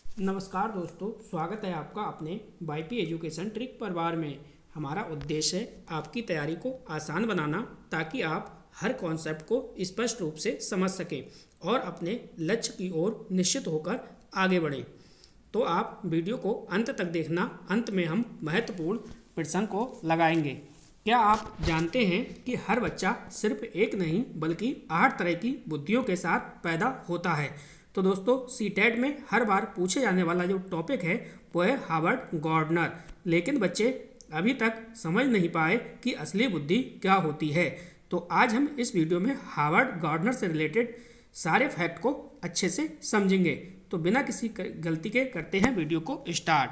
नमस्कार दोस्तों, स्वागत है आपका अपने वाईपी एजुकेशन ट्रिक परिवार में। हमारा उद्देश्य है आपकी तैयारी को आसान बनाना ताकि आप हर कॉन्सेप्ट को स्पष्ट रूप से समझ सकें और अपने लक्ष्य की ओर निश्चित होकर आगे बढ़ें। तो आप वीडियो को अंत तक देखना। अंत में हम महत्वपूर्ण प्रश्न को लगाएंगे। क्या आप जानते हैं कि हर बच्चा सिर्फ एक नहीं बल्कि 8 तरह की बुद्धियों के साथ पैदा होता है। तो दोस्तों, सीटेट में हर बार पूछे जाने वाला जो टॉपिक है वो है हार्वर्ड गार्डनर। लेकिन बच्चे अभी तक समझ नहीं पाए कि असली बुद्धि क्या होती है। तो आज हम इस वीडियो में हार्वर्ड गार्डनर से रिलेटेड सारे फैक्ट को अच्छे से समझेंगे। तो बिना किसी गलती के करते हैं वीडियो को स्टार्ट।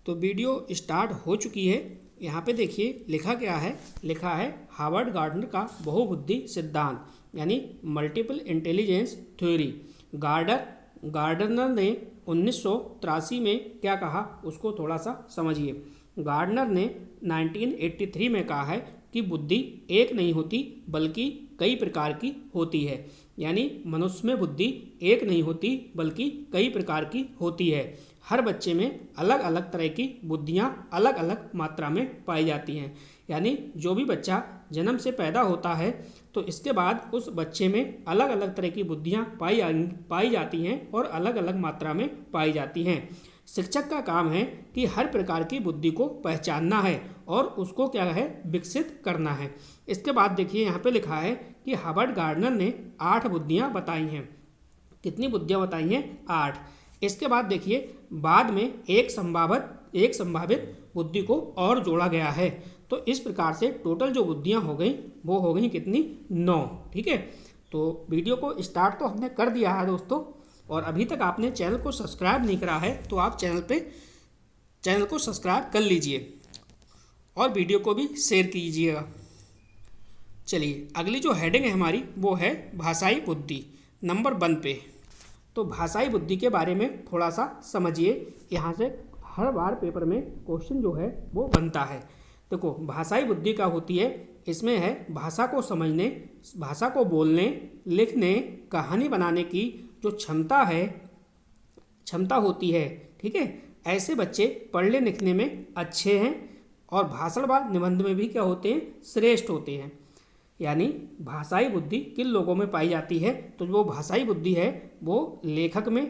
तो वीडियो स्टार्ट हो चुकी है। यहाँ पे देखिए लिखा क्या है। लिखा है हार्वर्ड गार्डनर का बहुबुद्धि सिद्धांत यानी मल्टीपल इंटेलिजेंस थ्योरी। गार्डनर ने 1983 में क्या कहा उसको थोड़ा सा समझिए। गार्डनर ने 1983 में कहा है कि बुद्धि एक नहीं होती बल्कि कई प्रकार की होती है। यानी मनुष्य में बुद्धि एक नहीं होती बल्कि कई प्रकार की होती है। हर बच्चे में अलग अलग तरह की बुद्धियाँ अलग अलग मात्रा में पाई जाती हैं। यानी जो भी बच्चा जन्म से पैदा होता है तो इसके बाद उस बच्चे में अलग अलग तरह की बुद्धियाँ पाई जाती हैं और अलग अलग मात्रा में पाई जाती हैं। शिक्षक का काम है कि हर प्रकार की बुद्धि को पहचानना है और उसको क्या है विकसित करना है। इसके बाद देखिए यहाँ पे लिखा है कि हार्वर्ड गार्डनर ने 8 बुद्धियाँ बताई हैं। कितनी बुद्धियाँ बताई हैं? 8। इसके बाद देखिए बाद में एक संभावित बुद्धि को और जोड़ा गया है। तो इस प्रकार से टोटल जो बुद्धियाँ हो गई वो हो गई कितनी? 9। ठीक है। तो वीडियो को स्टार्ट तो हमने कर दिया है दोस्तों, और अभी तक आपने चैनल को सब्सक्राइब नहीं करा है तो आप चैनल को सब्सक्राइब कर लीजिए और वीडियो को भी शेयर कीजिएगा। चलिए अगली जो हेडिंग है हमारी वो है भाषाई बुद्धि, नंबर 1 पे। तो भाषाई बुद्धि के बारे में थोड़ा सा समझिए। यहाँ से हर बार पेपर में क्वेश्चन जो है वो बनता है। देखो भाषाई बुद्धि क्या होती है। इसमें है भाषा को समझने, भाषा को बोलने, लिखने, कहानी बनाने की जो क्षमता होती है। ठीक है। ऐसे बच्चे पढ़ने लिखने में अच्छे हैं और भाषण व निबंध में भी क्या होते हैं? श्रेष्ठ होते हैं। यानी भाषाई बुद्धि किन लोगों में पाई जाती है? तो जो भाषाई बुद्धि है वो लेखक में,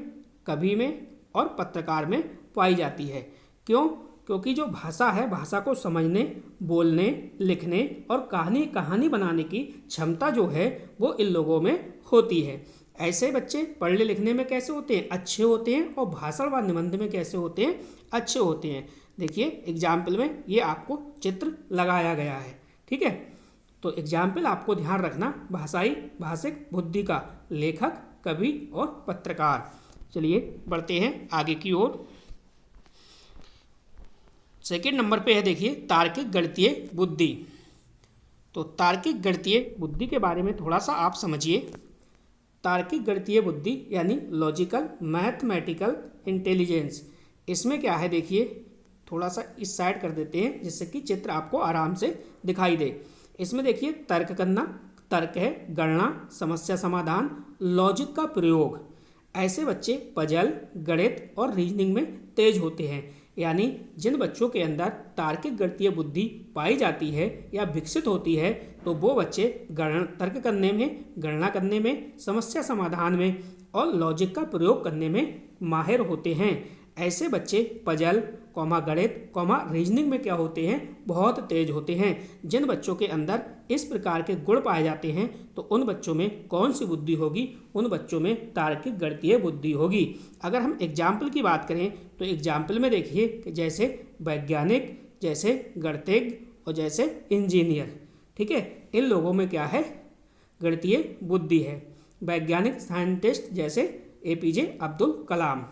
कवि में और पत्रकार में पाई जाती है। क्यों? क्योंकि जो भाषा है, भाषा को समझने, बोलने, लिखने और कहानी बनाने की क्षमता जो है वो इन लोगों में होती है। ऐसे बच्चे पढ़ने लिखने में कैसे होते हैं? अच्छे होते हैं। और भाषण व निबंध में कैसे होते हैं? अच्छे होते हैं। देखिए एग्जाम्पल में ये आपको चित्र लगाया गया है। ठीक है। तो एग्जाम्पल आपको ध्यान रखना भाषिक बुद्धि का, लेखक, कवि और पत्रकार। चलिए बढ़ते हैं आगे की ओर। सेकेंड नंबर पे है देखिए तार्किक गणितीय बुद्धि। तो तार्किक गणितीय बुद्धि के बारे में थोड़ा सा आप समझिए। तार्किक गणितीय बुद्धि यानी लॉजिकल मैथमेटिकल इंटेलिजेंस। इसमें क्या है देखिए, थोड़ा सा इस साइड कर देते हैं जिससे कि चित्र आपको आराम से दिखाई दे। इसमें देखिए तर्क करना, तर्क है, गणना, समस्या समाधान, लॉजिक का प्रयोग। ऐसे बच्चे पजल, गणित और रीजनिंग में तेज होते हैं। यानी जिन बच्चों के अंदर तार्किक गणितीय बुद्धि पाई जाती है या विकसित होती है तो वो बच्चे तर्क करने में, गणना करने में, समस्या समाधान में और लॉजिक का प्रयोग करने में माहिर होते हैं। ऐसे बच्चे पजल, गणित, रीजनिंग में क्या होते हैं? बहुत तेज होते हैं। जिन बच्चों के अंदर इस प्रकार के गुण पाए जाते हैं तो उन बच्चों में कौन सी बुद्धि होगी? उन बच्चों में तार्किक गणितीय बुद्धि होगी। अगर हम एग्जाम्पल की बात करें तो एग्जाम्पल में देखिए कि जैसे वैज्ञानिक, जैसे गणितज्ञ और जैसे इंजीनियर। ठीक है। इन लोगों में क्या है? गणितीय बुद्धि है। वैज्ञानिक साइंटिस्ट जैसे APJ अब्दुल कलाम।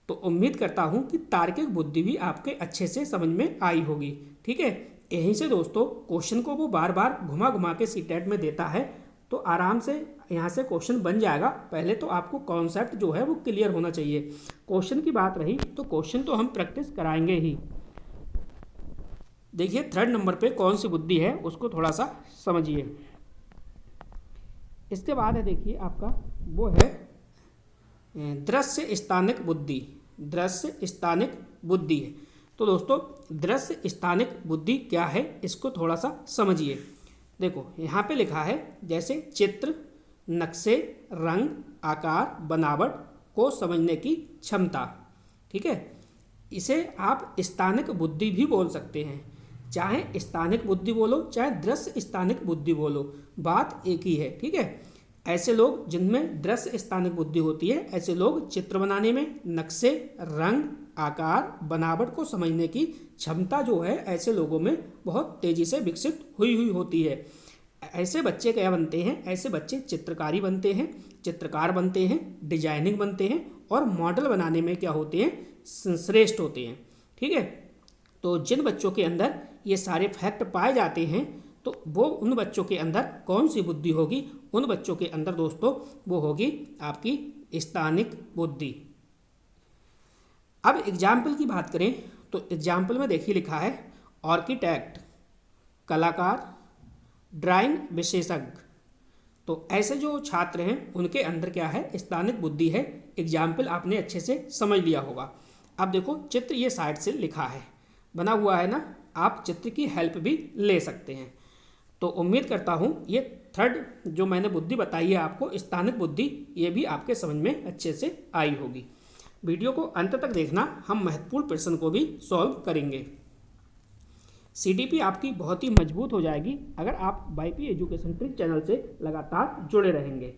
तो उम्मीद करता हूँ कि तार्किक बुद्धि भी आपके अच्छे से समझ में आई होगी। ठीक है। यहीं से दोस्तों क्वेश्चन को वो बार बार घुमा घुमा के सीटेट में देता है तो आराम से यहाँ से क्वेश्चन बन जाएगा। पहले तो आपको कॉन्सेप्ट जो है वो क्लियर होना चाहिए। क्वेश्चन की बात रही तो क्वेश्चन तो हम प्रैक्टिस कराएंगे ही। देखिए थर्ड नंबर पे कौन सी बुद्धि है उसको थोड़ा सा समझिए। इसके बाद है देखिए आपका वो है दृश्य स्थानिक बुद्धि, दृश्य स्थानिक बुद्धि है। तो दोस्तों दृश्य स्थानिक बुद्धि क्या है इसको थोड़ा सा समझिए। देखो यहाँ पे लिखा है जैसे चित्र, नक्शे, रंग, आकार, बनावट को समझने की क्षमता, ठीक है। इसे आप स्थानिक बुद्धि भी बोल सकते हैं, चाहे स्थानिक बुद्धि बोलो चाहे दृश्य स्थानिक बुद्धि बोलो, बात एक ही है, ठीक है। ऐसे लोग जिनमें दृश्य स्थानिक बुद्धि होती है, ऐसे लोग चित्र बनाने में, नक्शे, रंग, आकार, बनावट को समझने की क्षमता जो है ऐसे लोगों में बहुत तेज़ी से विकसित हुई होती है। ऐसे बच्चे क्या बनते हैं, ऐसे बच्चे चित्रकारी बनते हैं, चित्रकार बनते हैं, डिजाइनिंग बनते हैं और मॉडल बनाने में क्या होते हैं, श्रेष्ठ होते हैं, ठीक है। तो जिन बच्चों के अंदर ये सारे फैक्ट पाए जाते हैं तो वो उन बच्चों के अंदर कौन सी बुद्धि होगी, उन बच्चों के अंदर दोस्तों वो होगी आपकी स्थानिक बुद्धि। अब एग्जाम्पल की बात करें तो एग्जाम्पल में देखिए लिखा है आर्किटेक्ट, कलाकार, ड्राइंग विशेषज्ञ। तो ऐसे जो छात्र हैं उनके अंदर क्या है, स्थानिक बुद्धि है। एग्जाम्पल आपने अच्छे से समझ लिया होगा। अब देखो चित्र ये साइड से लिखा है, बना हुआ है ना, आप चित्र की हेल्प भी ले सकते हैं। तो उम्मीद करता हूँ ये थर्ड जो मैंने बुद्धि बताई है आपको, स्थानिक बुद्धि, ये भी आपके समझ में अच्छे से आई होगी। वीडियो को अंत तक देखना, हम महत्वपूर्ण प्रश्न को भी सॉल्व करेंगे। सीडीपी आपकी बहुत ही मजबूत हो जाएगी अगर आप वाईपी एजुकेशन ट्रिक चैनल से लगातार जुड़े रहेंगे।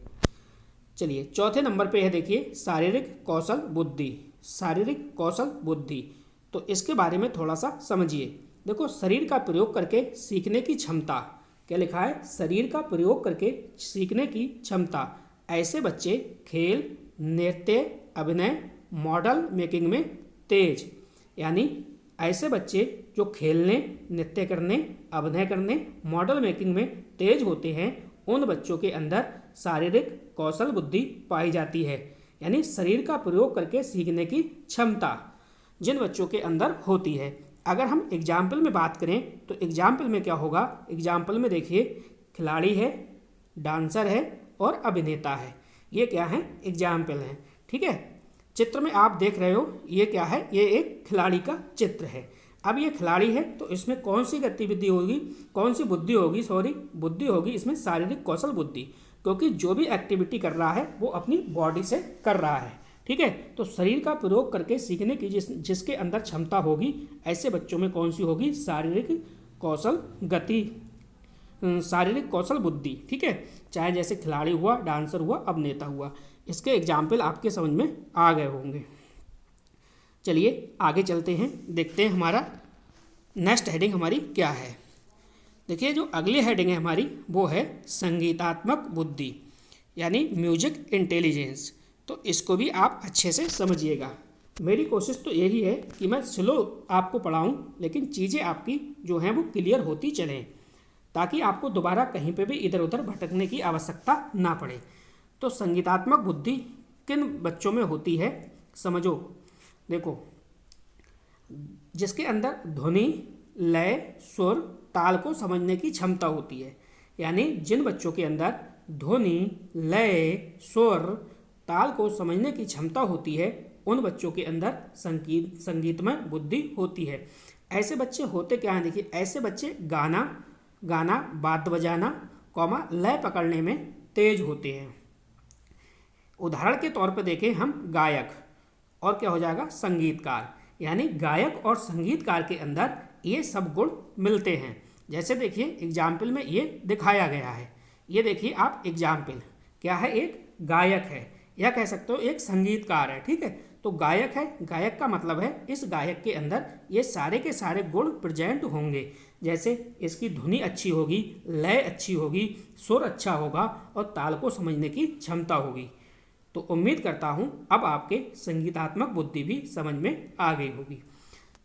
चलिए चौथे नंबर पे है, देखिए शारीरिक कौशल बुद्धि, शारीरिक कौशल बुद्धि। तो इसके बारे में थोड़ा सा समझिए। देखो शरीर का प्रयोग करके सीखने की क्षमता, क्या लिखा है, शरीर का प्रयोग करके सीखने की क्षमता। ऐसे बच्चे खेल, नृत्य, अभिनय, मॉडल मेकिंग में तेज, यानी ऐसे बच्चे जो खेलने, नृत्य करने, अभिनय करने, मॉडल मेकिंग में तेज होते हैं, उन बच्चों के अंदर शारीरिक कौशल बुद्धि पाई जाती है। यानी शरीर का प्रयोग करके सीखने की क्षमता जिन बच्चों के अंदर होती है। अगर हम एग्जाम्पल में बात करें तो एग्जाम्पल में क्या होगा, एग्जाम्पल में देखिए खिलाड़ी है, डांसर है और अभिनेता है, ये क्या है, एग्जाम्पल हैं, ठीक है। चित्र में आप देख रहे हो ये क्या है, ये एक खिलाड़ी का चित्र है। अब ये खिलाड़ी है तो इसमें कौन सी गतिविधि होगी, कौन सी बुद्धि होगी, बुद्धि होगी इसमें शारीरिक कौशल बुद्धि, क्योंकि जो भी एक्टिविटी कर रहा है वो अपनी बॉडी से कर रहा है, ठीक है। तो शरीर का प्रयोग करके सीखने की जिसके अंदर क्षमता होगी, ऐसे बच्चों में कौन सी होगी, शारीरिक कौशल गति, शारीरिक कौशल बुद्धि, ठीक है। चाहे जैसे खिलाड़ी हुआ, डांसर हुआ, अभिनेता हुआ, इसके एग्जाम्पल आपके समझ में आ गए होंगे। चलिए आगे चलते हैं, देखते हैं हमारा नेक्स्ट हेडिंग हमारी क्या है। देखिए जो अगली हेडिंग है हमारी वो है संगीतात्मक बुद्धि, यानी म्यूजिक इंटेलिजेंस। तो इसको भी आप अच्छे से समझिएगा। मेरी कोशिश तो यही है कि मैं स्लो आपको पढ़ाऊँ, लेकिन चीज़ें आपकी जो हैं वो क्लियर होती चलें, ताकि आपको दोबारा कहीं पे भी इधर उधर भटकने की आवश्यकता ना पड़े। तो संगीतात्मक बुद्धि किन बच्चों में होती है, समझो। देखो जिसके अंदर ध्वनि, लय, सुर, ताल को समझने की क्षमता होती है, यानी जिन बच्चों के अंदर ध्वनि, लय, सुर, ताल को समझने की क्षमता होती है, उन बच्चों के अंदर संगीतमय बुद्धि होती है। ऐसे बच्चे होते क्या हैं, देखिए ऐसे बच्चे गाना, वाद्य बजाना, लय पकड़ने में तेज होते हैं। उदाहरण के तौर पर देखें हम गायक और क्या हो जाएगा, संगीतकार, यानी गायक और संगीतकार के अंदर ये सब गुण मिलते हैं। जैसे देखिए एग्जाम्पल में ये दिखाया गया है, ये देखिए आप एग्जाम्पल क्या है, एक गायक है या कह सकते हो एक संगीतकार है, ठीक है। तो गायक है, गायक का मतलब है इस गायक के अंदर ये सारे के सारे गुण प्रेजेंट होंगे। जैसे इसकी धुनी अच्छी होगी, लय अच्छी होगी, सुर अच्छा होगा और ताल को समझने की क्षमता होगी। तो उम्मीद करता हूँ अब आपके संगीतात्मक बुद्धि भी समझ में आ गई होगी।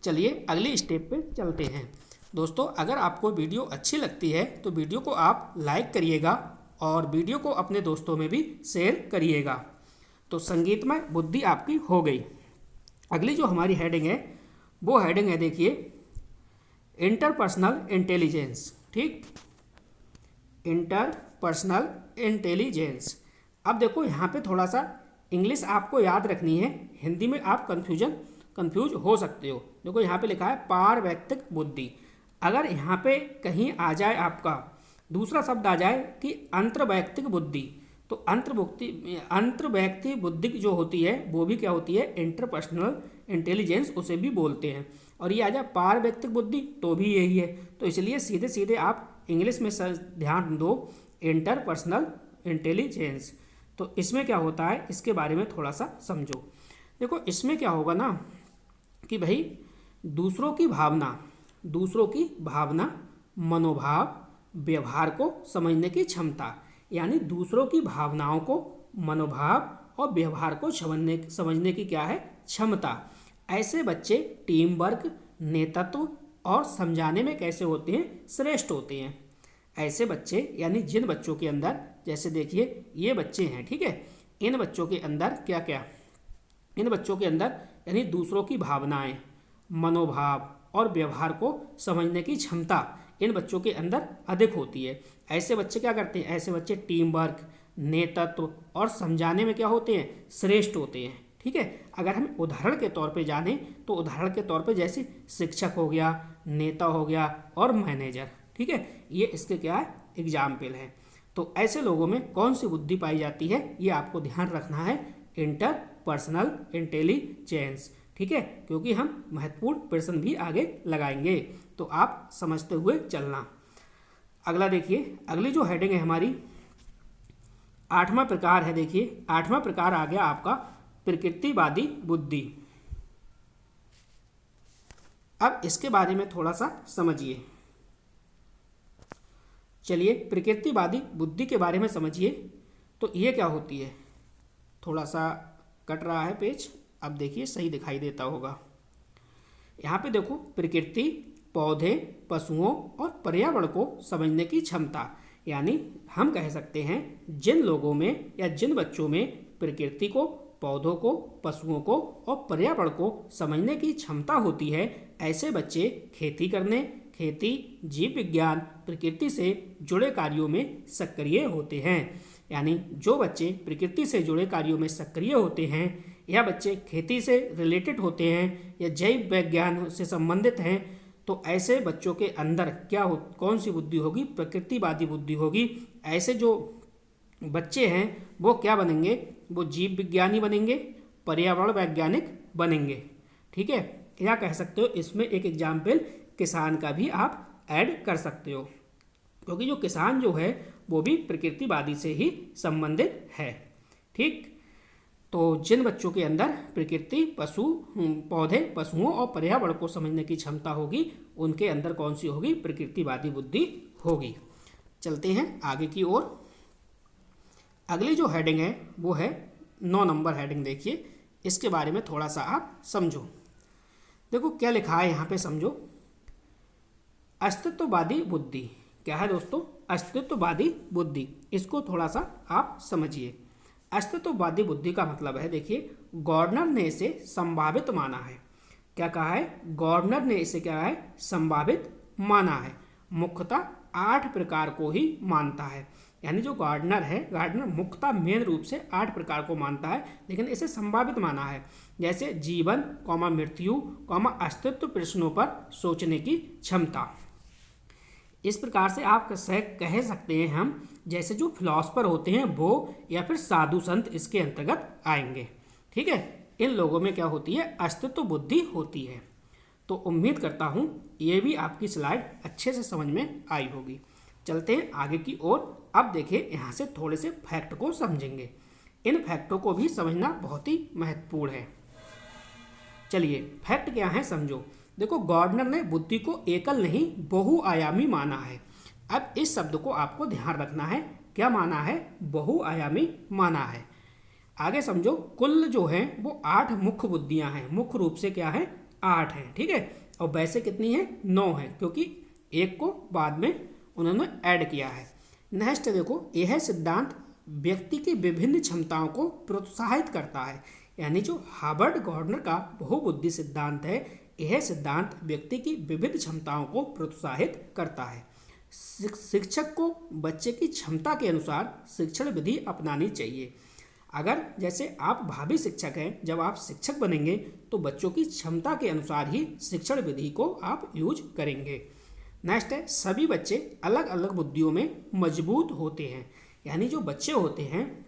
चलिए अगली स्टेप पे चलते हैं। दोस्तों अगर आपको वीडियो अच्छी लगती है तो वीडियो को आप लाइक करिएगा और वीडियो को अपने दोस्तों में भी शेयर करिएगा। तो संगीतमय बुद्धि आपकी हो गई। अगली जो हमारी हेडिंग है वो हेडिंग है, देखिए इंटरपर्सनल इंटेलिजेंस, ठीक, इंटरपर्सनल इंटेलिजेंस। अब देखो यहाँ पे थोड़ा सा इंग्लिश आपको याद रखनी है, हिंदी में आप कंफ्यूज हो सकते हो। देखो यहाँ पे लिखा है पारवैयक्तिक बुद्धि। अगर यहाँ पे कहीं आ जाए आपका दूसरा शब्द आ जाए कि अंतर्वैयक्तिक बुद्धि, तो अंतर्वैयक्तिक बुद्धि जो होती है वो भी क्या होती है, इंटरपर्सनल इंटेलिजेंस उसे भी बोलते हैं। और ये आ जाए पारवैयक्तिक बुद्धि तो भी यही है। तो इसलिए सीधे सीधे आप इंग्लिश में ध्यान दो, इंटरपर्सनल इंटेलिजेंस। तो इसमें क्या होता है इसके बारे में थोड़ा सा समझो। देखो इसमें क्या होगा ना कि भाई दूसरों की भावना, मनोभाव, व्यवहार को समझने की क्षमता, यानी दूसरों की भावनाओं को, मनोभाव और व्यवहार को समझने की क्या है, क्षमता। ऐसे बच्चे टीम वर्क, नेतृत्व और समझाने में कैसे होते हैं, श्रेष्ठ होते हैं। ऐसे बच्चे यानी जिन बच्चों के अंदर, जैसे देखिए ये बच्चे हैं, ठीक है, इन बच्चों के अंदर क्या क्या, इन बच्चों के अंदर यानी दूसरों की भावनाएं, मनोभाव और व्यवहार को समझने की क्षमता इन बच्चों के अंदर अधिक होती है। ऐसे बच्चे क्या करते हैं, ऐसे बच्चे टीम वर्क, नेतृत्व और समझाने में क्या होते हैं, श्रेष्ठ होते हैं। ठीक है, अगर हम उदाहरण के तौर पे जाने तो उदाहरण के तौर पे जैसे शिक्षक हो गया, नेता हो गया और मैनेजर, ठीक है, ये इसके क्या है, एग्जाम्पल हैं। तो ऐसे लोगों में कौन सी बुद्धि पाई जाती है, ये आपको ध्यान रखना है, इंटरपर्सनल इंटेलिजेंस। ठीक है, क्योंकि हम महत्वपूर्ण प्रश्न भी आगे लगाएंगे, तो आप समझते हुए चलना। अगला देखिए, अगली जो हेडिंग है हमारी 8वां प्रकार है। देखिए 8वां प्रकार आ गया आपका प्रकृतिवादी बुद्धि। अब इसके बारे में थोड़ा सा समझिए। चलिए प्रकृतिवादी बुद्धि के बारे में समझिए। तो ये क्या होती है, थोड़ा सा कट रहा है पेज, अब देखिए सही दिखाई देता होगा। यहाँ पे देखो, प्रकृति, पौधे, पशुओं और पर्यावरण को समझने की क्षमता, यानी हम कह सकते हैं जिन लोगों में या जिन बच्चों में प्रकृति को, पौधों को, पशुओं को और पर्यावरण को समझने की क्षमता होती है, ऐसे बच्चे खेती करने, खेती, जीव विज्ञान, प्रकृति से जुड़े कार्यों में सक्रिय होते हैं। यानी जो बच्चे प्रकृति से जुड़े कार्यों में सक्रिय होते हैं, या बच्चे खेती से रिलेटेड होते हैं या जैव विज्ञान से संबंधित हैं, तो ऐसे बच्चों के अंदर क्या हो, कौन सी बुद्धि होगी, प्रकृतिवादी बुद्धि होगी। ऐसे जो बच्चे हैं वो क्या बनेंगे, वो जीव विज्ञानी बनेंगे, पर्यावरण वैज्ञानिक बनेंगे। ठीक है, या कह सकते हो इसमें एक एग्जाम्पल किसान का भी आप ऐड कर सकते हो, क्योंकि जो किसान जो है वो भी प्रकृतिवादी से ही संबंधित है। ठीक, तो जिन बच्चों के अंदर प्रकृति, पौधे, पशुओं और पर्यावरण को समझने की क्षमता होगी, उनके अंदर कौन सी होगी, प्रकृतिवादी बुद्धि होगी। चलते हैं आगे की ओर। अगली जो हेडिंग है वो है 9 नंबर हेडिंग। देखिए इसके बारे में थोड़ा सा आप समझो। देखो क्या लिखा है यहाँ पे, समझो। अस्तित्ववादी बुद्धि क्या है दोस्तों, अस्तित्ववादी बुद्धि, इसको थोड़ा सा आप समझिए। अस्तित्ववादी बुद्धि का मतलब है, देखिए गॉर्डनर ने इसे संभावित माना है। क्या कहा है, गॉर्डनर ने इसे क्या है, संभावित माना है। मुख्यतः 8 प्रकार को ही मानता है। यानी जो गार्डनर है, गार्डनर मुख्यतः मेन रूप से 8 प्रकार को मानता है, लेकिन इसे संभावित माना है। जैसे जीवन, मृत्यु, अस्तित्व प्रश्नों पर सोचने की क्षमता। इस प्रकार से आप कह सकते हैं हम, जैसे जो फिलॉसफर होते हैं वो, या फिर साधु संत इसके अंतर्गत आएंगे। ठीक है, इन लोगों में क्या होती है, अस्तित्व बुद्धि होती है। तो उम्मीद करता हूँ ये भी आपकी स्लाइड अच्छे से समझ में आई होगी। चलते हैं आगे की ओर। अब देखिए यहाँ से थोड़े से फैक्ट को समझेंगे। इन फैक्टों को भी समझना बहुत ही महत्वपूर्ण है। चलिए फैक्ट क्या है समझो। देखो गॉर्डनर ने बुद्धि को एकल नहीं बहुआयामी माना है। अब इस शब्द को आपको ध्यान रखना है, क्या माना है, बहुआयामी माना है। आगे समझो, कुल जो है वो 8 मुख्य बुद्धियां हैं, मुख्य रूप से क्या है, 8 हैं। ठीक है, और वैसे कितनी है, 9 है, क्योंकि एक को बाद में उन्होंने ऐड किया है। नेक्स्ट देखो, यह सिद्धांत व्यक्ति की विभिन्न क्षमताओं को प्रोत्साहित करता है। यानी जो हार्वर्ड गॉर्डनर का बहुबुद्धि सिद्धांत है, यह सिद्धांत व्यक्ति की विविध क्षमताओं को प्रोत्साहित करता है। शिक्षक को बच्चे की क्षमता के अनुसार शिक्षण विधि अपनानी चाहिए। अगर जैसे आप भावी शिक्षक हैं, जब आप शिक्षक बनेंगे तो बच्चों की क्षमता के अनुसार ही शिक्षण विधि को आप यूज करेंगे। नेक्स्ट है, सभी बच्चे अलग अलग बुद्धियों में मजबूत होते हैं। यानी जो बच्चे होते हैं,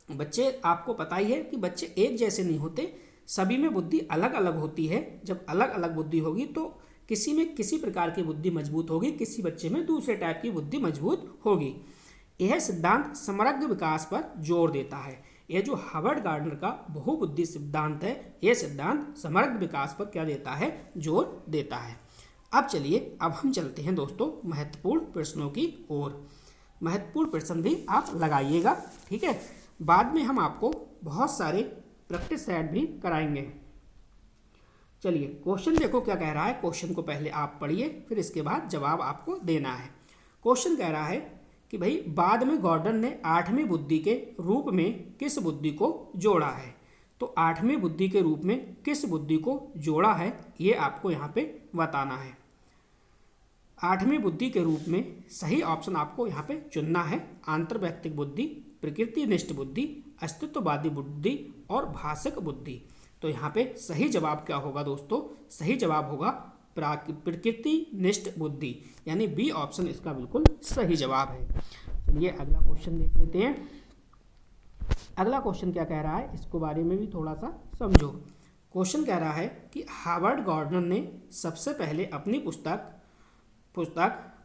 बच्चे आपको पता ही है कि बच्चे एक जैसे नहीं होते, सभी में बुद्धि अलग अलग होती है। जब अलग अलग बुद्धि होगी तो किसी में किसी प्रकार की बुद्धि मजबूत होगी, किसी बच्चे में दूसरे टाइप की बुद्धि मजबूत होगी। यह सिद्धांत समग्र विकास पर जोर देता है। यह जो हार्वर्ड गार्डनर का बहुबुद्धि सिद्धांत है, यह सिद्धांत समग्र विकास पर क्या देता है, जोर देता है। अब चलिए, अब हम चलते हैं दोस्तों महत्वपूर्ण प्रश्नों की ओर। महत्वपूर्ण प्रश्न भी आप लगाइएगा, ठीक है। बाद में हम आपको बहुत सारे प्रैक्टिस सेट भी कराएंगे। चलिए, क्वेश्चन देखो क्या कह रहा है। क्वेश्चन को पहले आप पढ़िए, फिर इसके बाद जवाब आपको देना है। क्वेश्चन कह रहा है कि भाई बाद में गॉर्डन ने 8वीं बुद्धि के रूप में किस बुद्धि को जोड़ा है। तो 8वीं बुद्धि के रूप में किस बुद्धि को जोड़ा है, ये आपको यहाँ पे बताना है। 8वीं बुद्धि के रूप में सही ऑप्शन आपको यहाँ पे चुनना है। आंतरवैयक्तिक बुद्धि, प्रकृतिनिष्ठ बुद्धि, अस्तित्ववादी बुद्धि और भाषिक बुद्धि। तो यहाँ पे सही जवाब क्या होगा दोस्तों, सही जवाब होगा प्रकृतिनिष्ठ बुद्धि, यानी बी ऑप्शन इसका बिल्कुल सही जवाब है। चलिए अगला क्वेश्चन देख लेते हैं। अगला क्वेश्चन क्या कह रहा है, इसको बारे में भी थोड़ा सा समझो। क्वेश्चन कह रहा है कि हार्वर्ड गार्डनर ने सबसे पहले अपनी पुस्तक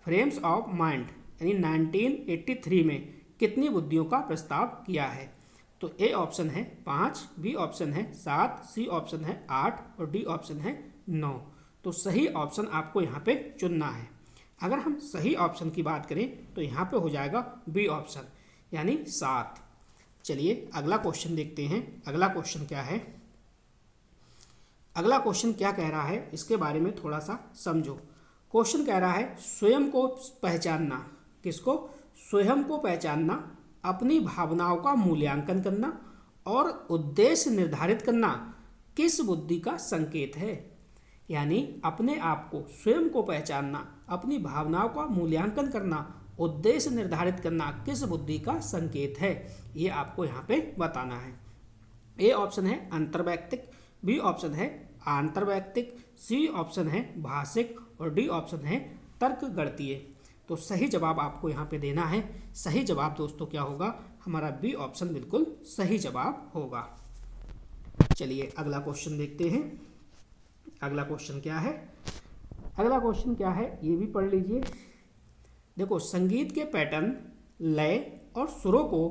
फ्रेम्स ऑफ माइंड यानी 1983 में कितनी बुद्धियों का प्रस्ताव किया है। तो ए ऑप्शन है 5, बी ऑप्शन है 7, सी ऑप्शन है 8 और डी ऑप्शन है 9। तो सही ऑप्शन आपको यहाँ पे चुनना है। अगर हम सही ऑप्शन की बात करें तो यहाँ पे हो जाएगा बी ऑप्शन यानी 7। चलिए अगला क्वेश्चन देखते हैं। अगला क्वेश्चन क्या है, अगला क्वेश्चन क्या कह रहा है इसके बारे में थोड़ा सा समझो। क्वेश्चन कह रहा है स्वयं को पहचानना, किसको, स्वयं को पहचानना, अपनी भावनाओं का मूल्यांकन करना और उद्देश्य निर्धारित करना किस बुद्धि का संकेत है। यानी अपने आप को, स्वयं को पहचानना, अपनी भावनाओं का मूल्यांकन करना, उद्देश्य निर्धारित करना किस बुद्धि का संकेत है, ये आपको यहाँ पे बताना है। ए ऑप्शन है अंतर्वैयक्तिक, बी ऑप्शन है आंतरवैयक्तिक, सी ऑप्शन है भाषिक और डी ऑप्शन है तर्क गणितीय। तो सही जवाब आपको यहाँ पे देना है। सही जवाब दोस्तों क्या होगा, हमारा बी ऑप्शन बिल्कुल सही जवाब होगा। चलिए अगला क्वेश्चन देखते हैं। अगला क्वेश्चन क्या है, अगला क्वेश्चन क्या है ये भी पढ़ लीजिए। देखो, संगीत के पैटर्न, लय और सुरों को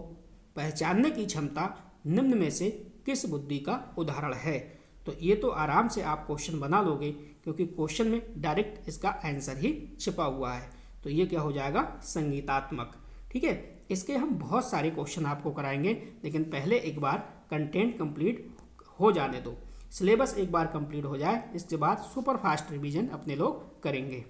पहचानने की क्षमता निम्न में से किस बुद्धि का उदाहरण है। तो ये तो आराम से आप क्वेश्चन बना लोगे क्योंकि क्वेश्चन में डायरेक्ट इसका आंसर ही छिपा हुआ है। तो ये क्या हो जाएगा, संगीतात्मक। ठीक है, इसके हम बहुत सारे क्वेश्चन आपको कराएंगे, लेकिन पहले एक बार कंटेंट कंप्लीट हो जाने दो, सिलेबस एक बार कंप्लीट हो जाए, इसके बाद सुपर फास्ट रिवीजन अपने लोग करेंगे।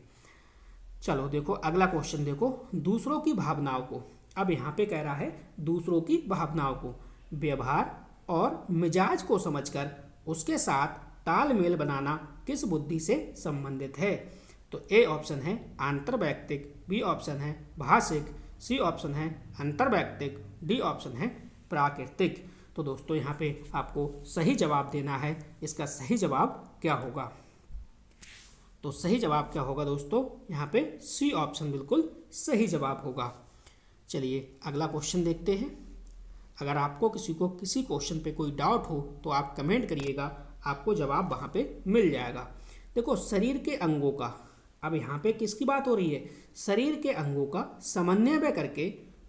चलो देखो अगला क्वेश्चन देखो, दूसरों की भावनाओं को, अब यहाँ पे कह रहा है दूसरों की भावनाओं को, व्यवहार और मिजाज को समझकर उसके साथ तालमेल बनाना किस बुद्धि से संबंधित है। तो ए ऑप्शन है आंतरवैयक्तिक, बी ऑप्शन है भाषिक, सी ऑप्शन है अंतर्वैयक्तिक, डी ऑप्शन है प्राकृतिक। तो दोस्तों यहाँ पे आपको सही जवाब देना है। इसका सही जवाब क्या होगा, तो सही जवाब क्या होगा दोस्तों, यहाँ पे सी ऑप्शन बिल्कुल सही जवाब होगा। चलिए अगला क्वेश्चन देखते हैं। अगर आपको किसी क्वेश्चन पे कोई डाउट हो तो आप कमेंट करिएगा, आपको जवाब वहाँ पे मिल जाएगा। देखो, शरीर के अंगों का, अब यहाँ पे किसकी बात हो रही है, शरीर के अंगों का समन्वय करके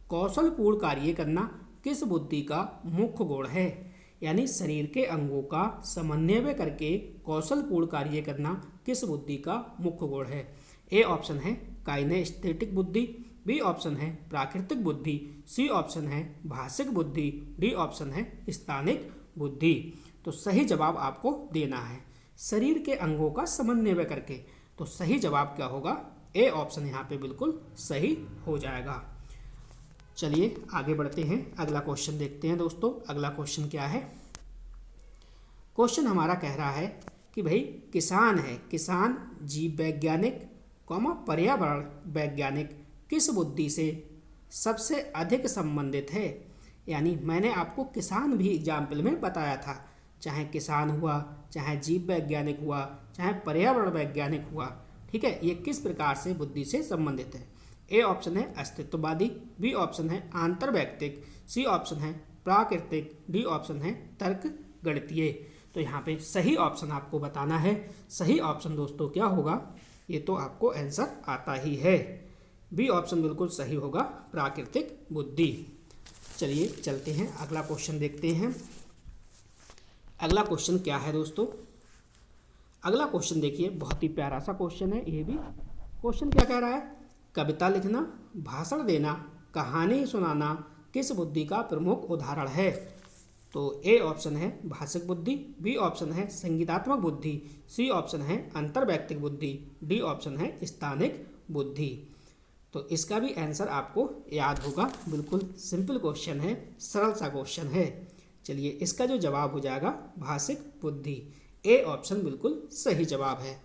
कौशलपूर्ण कार्य करना किस बुद्धि का मुख्य गुण है। यानी शरीर के अंगों का समन्वय करके कौशलपूर्ण कार्य करना किस बुद्धि का मुख्य गुण है। ए ऑप्शन है काइनेस्थेटिक बुद्धि, बी ऑप्शन है प्राकृतिक बुद्धि, सी ऑप्शन है भाषिक बुद्धि, डी ऑप्शन है स्थानिक बुद्धि। तो सही जवाब आपको देना है शरीर के अंगों का समन्वय करके। तो सही जवाब क्या होगा, ए ऑप्शन यहाँ पे बिल्कुल सही हो जाएगा। चलिए आगे बढ़ते हैं, अगला क्वेश्चन देखते हैं दोस्तों। अगला क्वेश्चन क्या है, क्वेश्चन हमारा कह रहा है कि भाई किसान है, किसान जीव वैज्ञानिक पर्यावरण वैज्ञानिक किस बुद्धि से सबसे अधिक संबंधित है। यानी मैंने आपको किसान भी एग्जाम्पल में बताया था, चाहे किसान हुआ, चाहे जीव वैज्ञानिक हुआ, चाहे पर्यावरण वैज्ञानिक हुआ, ठीक है, ये किस प्रकार से बुद्धि से संबंधित है। ए ऑप्शन है अस्तित्ववादी, बी ऑप्शन है आंतरवैयक्तिक, सी ऑप्शन है प्राकृतिक, डी ऑप्शन है तर्क गणितीय। तो यहाँ पे सही ऑप्शन आपको बताना है। सही ऑप्शन दोस्तों क्या होगा, ये तो आपको आंसर आता ही है, बी ऑप्शन बिल्कुल सही होगा, प्राकृतिक बुद्धि। चलिए चलते हैं, अगला क्वेश्चन देखते हैं। अगला क्वेश्चन क्या है दोस्तों, अगला क्वेश्चन देखिए, बहुत ही प्यारा सा क्वेश्चन है ये भी। क्वेश्चन क्या कह रहा है, कविता लिखना, भाषण देना, कहानी सुनाना किस बुद्धि का प्रमुख उदाहरण है। तो ए ऑप्शन है भाषिक बुद्धि, बी ऑप्शन है संगीतात्मक बुद्धि, सी ऑप्शन है अंतर्वैयक्तिक बुद्धि, डी ऑप्शन है स्थानिक बुद्धि। तो इसका भी आंसर आपको याद होगा, बिल्कुल सिंपल क्वेश्चन है, सरल सा क्वेश्चन है। चलिए इसका जो जवाब हो जाएगा भाषिक बुद्धि, ए ऑप्शन बिल्कुल सही जवाब है।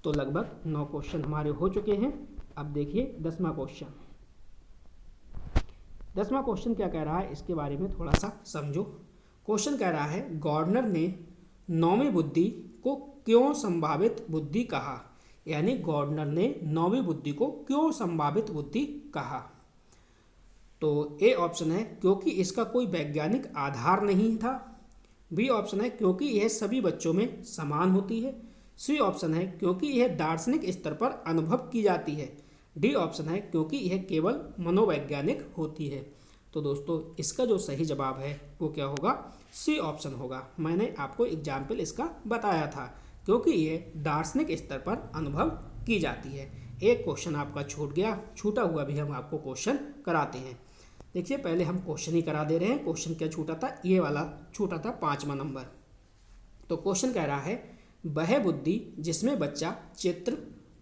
तो लगभग 9 क्वेश्चन हमारे हो चुके हैं। अब देखिए 10वां क्वेश्चन। 10वां क्वेश्चन क्या कह रहा है, इसके बारे में थोड़ा सा समझो। क्वेश्चन कह रहा है गॉर्डनर ने 9वीं बुद्धि को क्यों संभावित बुद्धि कहा, यानी गॉर्डनर ने 9वीं बुद्धि को क्यों संभावित बुद्धि कहा। तो ए ऑप्शन है क्योंकि इसका कोई वैज्ञानिक आधार नहीं था, बी ऑप्शन है क्योंकि यह सभी बच्चों में समान होती है, सी ऑप्शन है क्योंकि यह दार्शनिक स्तर पर अनुभव की जाती है, डी ऑप्शन है क्योंकि यह केवल मनोवैज्ञानिक होती है। तो दोस्तों इसका जो सही जवाब है वो क्या होगा, सी ऑप्शन होगा। मैंने आपको एग्जाम्पल इसका बताया था, क्योंकि ये दार्शनिक स्तर पर अनुभव की जाती है। एक क्वेश्चन आपका छूट गया, छूटा हुआ भी हम आपको क्वेश्चन कराते हैं। देखिए पहले हम क्वेश्चन ही करा दे रहे हैं। क्वेश्चन क्या छूटा था, ये वाला छूटा था 5वां नंबर। तो क्वेश्चन कह रहा है वह बुद्धि जिसमें बच्चा चित्र,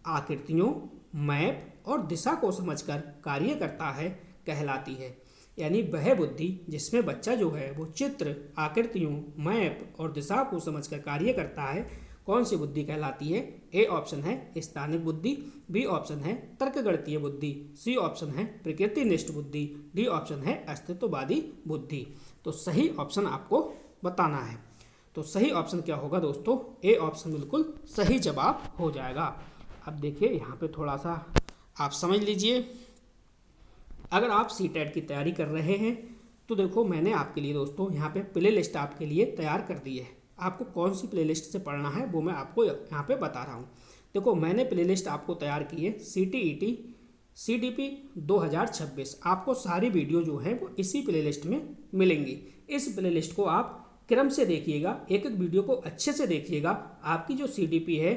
आकृतियों, मैप और दिशा को समझकर कार्य करता है कहलाती है। यानी वह बुद्धि जिसमें बच्चा जो है वो चित्र, आकृतियों, मैप और दिशा को समझकर कार्य करता है, कौन सी बुद्धि कहलाती है। ए ऑप्शन है स्थानिक बुद्धि, बी ऑप्शन है तर्कगणितीय बुद्धि, सी ऑप्शन है प्रकृतिनिष्ठ बुद्धि, डी ऑप्शन है अस्तित्ववादी बुद्धि। तो सही ऑप्शन आपको बताना है। तो सही ऑप्शन क्या होगा दोस्तों, ए ऑप्शन बिल्कुल सही जवाब हो जाएगा। अब देखिए यहाँ पे थोड़ा सा आप समझ लीजिए, अगर आप सीटेट की तैयारी कर रहे हैं तो देखो मैंने आपके लिए दोस्तों यहाँ पे प्ले लिस्ट आपके लिए तैयार कर दी है। आपको कौन सी प्ले लिस्ट से पढ़ना है वो मैं आपको यहाँ पे बता रहा हूँ। देखो मैंने प्ले लिस्ट आपको तैयार की है CTET CDP 2026। आपको सारी वीडियो जो है वो इसी प्ले लिस्ट में मिलेंगी। इस प्ले लिस्ट को आप क्रम से देखिएगा, एक एक वीडियो को अच्छे से देखिएगा। आपकी जो CDP है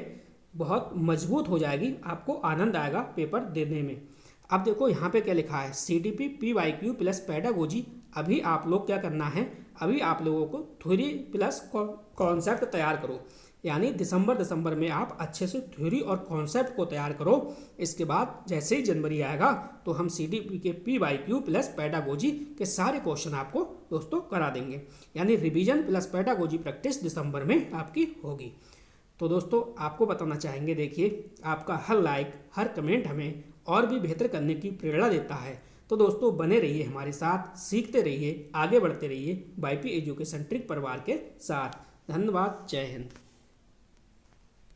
बहुत मजबूत हो जाएगी, आपको आनंद आएगा पेपर देने में। अब देखो यहाँ पे क्या लिखा है, CDP PYQ प्लस पेडागोजी। अभी आप लोग क्या करना है, अभी आप लोगों को थ्योरी प्लस कॉन्सेप्ट तैयार करो। यानी दिसंबर में आप अच्छे से थ्योरी और कॉन्सेप्ट को तैयार करो। इसके बाद जैसे ही जनवरी आएगा तो हम CDP के PYQ प्लस पेडागोजी के सारे क्वेश्चन आपको दोस्तों करा देंगे। यानी रिवीजन प्लस पेडागोजी प्रैक्टिस दिसंबर में आपकी होगी। तो दोस्तों आपको बताना चाहेंगे, देखिए आपका हर लाइक, हर कमेंट हमें और भी बेहतर करने की प्रेरणा देता है। तो दोस्तों बने रहिए हमारे साथ, सीखते रहिए, आगे बढ़ते रहिए YP एजुकेशन ट्रिक परिवार के साथ। धन्यवाद, जय हिंद।